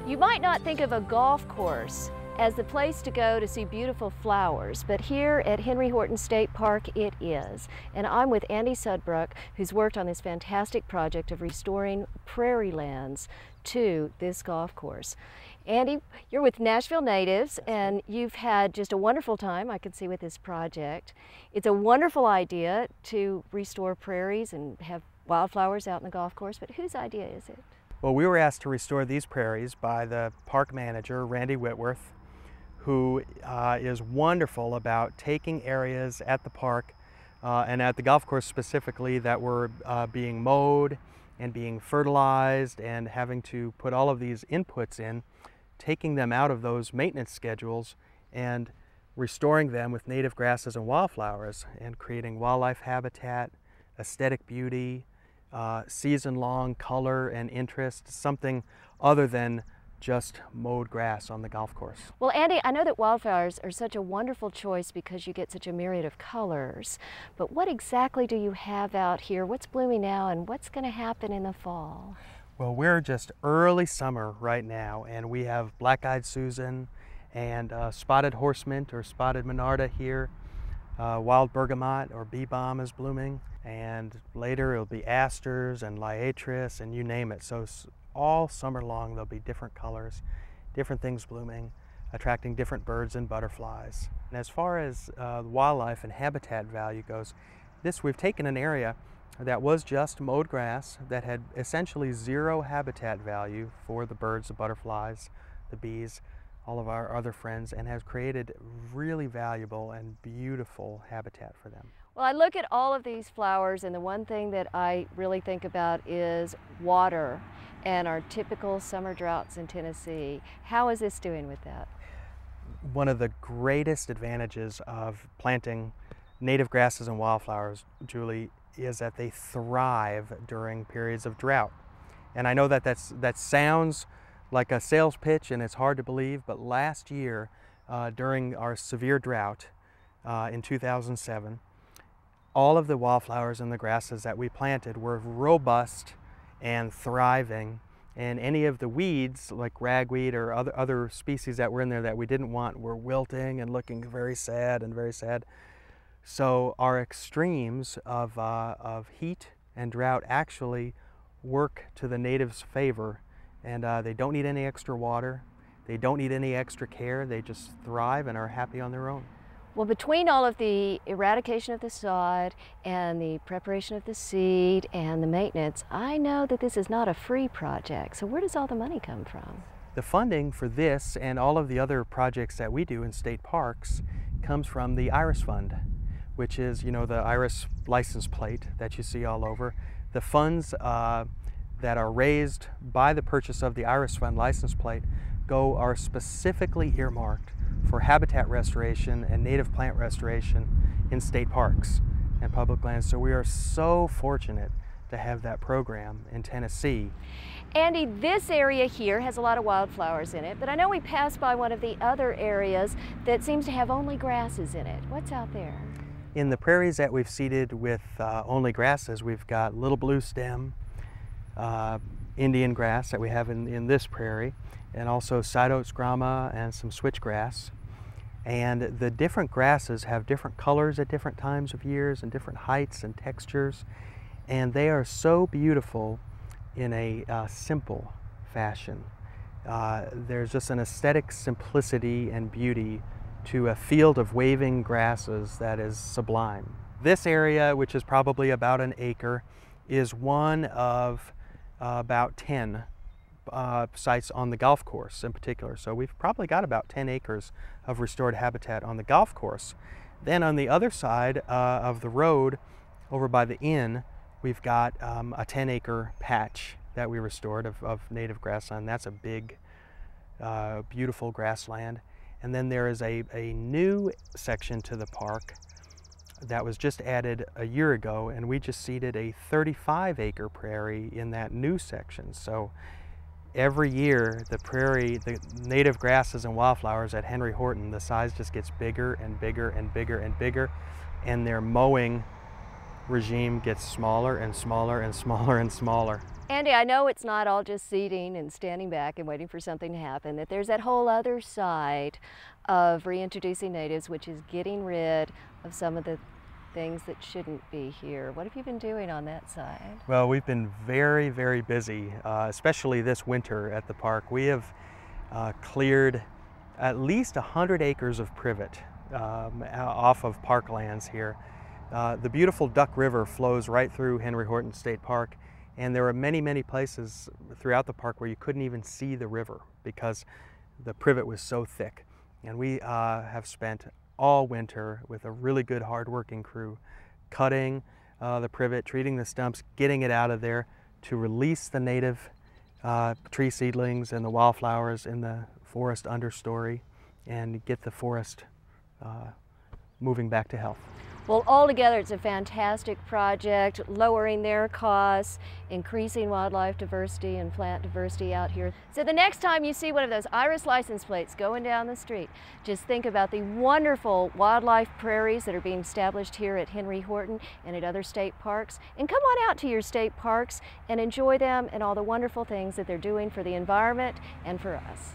You might not think of a golf course as the place to go to see beautiful flowers, but here at Henry Horton State Park it is. And I'm with Andy Sudbrook, who's worked on this fantastic project of restoring prairie lands to this golf course. Andy, you're with Nashville Natives and you've had just a wonderful time, I can see, with this project. It's a wonderful idea to restore prairies and have wildflowers out in the golf course, but whose idea is it? Well, we were asked to restore these prairies by the park manager, Randy Whitworth, who is wonderful about taking areas at the park and at the golf course specifically that were being mowed and being fertilized and having to put all of these inputs in, taking them out of those maintenance schedules and restoring them with native grasses and wildflowers and creating wildlife habitat, aesthetic beauty, season-long color and interest, something other than just mowed grass on the golf course. Well, Andy, I know that wildflowers are such a wonderful choice because you get such a myriad of colors, but what exactly do you have out here? What's blooming now and what's going to happen in the fall? Well, we're just early summer right now, and we have black-eyed Susan and spotted horsemint or spotted monarda here. Wild bergamot or bee balm is blooming, and later it'll be asters and liatris and you name it. So all summer long there'll be different colors, different things blooming, attracting different birds and butterflies. And as far as wildlife and habitat value goes, we've taken an area that was just mowed grass that had essentially zero habitat value for the birds, the butterflies, the bees, all of our other friends, and has created really valuable and beautiful habitat for them. Well, I look at all of these flowers and the one thing that I really think about is water and our typical summer droughts in Tennessee. How is this doing with that? One of the greatest advantages of planting native grasses and wildflowers, Julie, is that they thrive during periods of drought. And I know that sounds like a sales pitch and it's hard to believe, but last year during our severe drought in 2007, all of the wildflowers and the grasses that we planted were robust and thriving, and any of the weeds like ragweed or other species that were in there that we didn't want were wilting and looking very sad and very sad. So our extremes of heat and drought actually work to the natives' favor, and they don't need any extra water, they don't need any extra care, they just thrive and are happy on their own. Well, between all of the eradication of the sod and the preparation of the seed and the maintenance, I know that this is not a free project. So where does all the money come from? The funding for this and all of the other projects that we do in state parks comes from the Iris Fund, which is, you know, the Iris license plate that you see all over. The funds that are raised by the purchase of the Iris Fund license plate are specifically earmarked for habitat restoration and native plant restoration in state parks and public lands. So we are so fortunate to have that program in Tennessee. Andy, this area here has a lot of wildflowers in it, but I know we passed by one of the other areas that seems to have only grasses in it. What's out there? In the prairies that we've seeded with only grasses, we've got little blue stem, Indian grass that we have in this prairie, and also side oats grama and some switchgrass. And the different grasses have different colors at different times of years and different heights and textures, and they are so beautiful in a simple fashion. There's just an aesthetic simplicity and beauty to a field of waving grasses that is sublime. This area, which is probably about an acre, is one of about 10 sites on the golf course in particular. So we've probably got about 10 acres of restored habitat on the golf course. Then on the other side of the road, over by the inn, we've got a 10-acre patch that we restored of native grassland. That's a big, beautiful grassland. And then there is a new section to the park that was just added a year ago, and we just seeded a 35-acre prairie in that new section. So every year the native grasses and wildflowers at Henry Horton, the size just gets bigger and bigger and bigger and bigger, and they're mowing regime gets smaller and smaller and smaller and smaller. Andy, I know it's not all just seating and standing back and waiting for something to happen, that there's that whole other side of reintroducing natives, which is getting rid of some of the things that shouldn't be here. What have you been doing on that side? Well, we've been very, very busy, especially this winter at the park. We have cleared at least 100 acres of privet off of parklands here. The beautiful Duck River flows right through Henry Horton State Park, and there are many, many places throughout the park where you couldn't even see the river because the privet was so thick. And we have spent all winter with a really good hard-working crew cutting the privet, treating the stumps, getting it out of there to release the native tree seedlings and the wildflowers in the forest understory and get the forest moving back to health. Well, altogether it's a fantastic project, lowering their costs, increasing wildlife diversity and plant diversity out here. So the next time you see one of those iris license plates going down the street, just think about the wonderful wildlife prairies that are being established here at Henry Horton and at other state parks. And come on out to your state parks and enjoy them and all the wonderful things that they're doing for the environment and for us.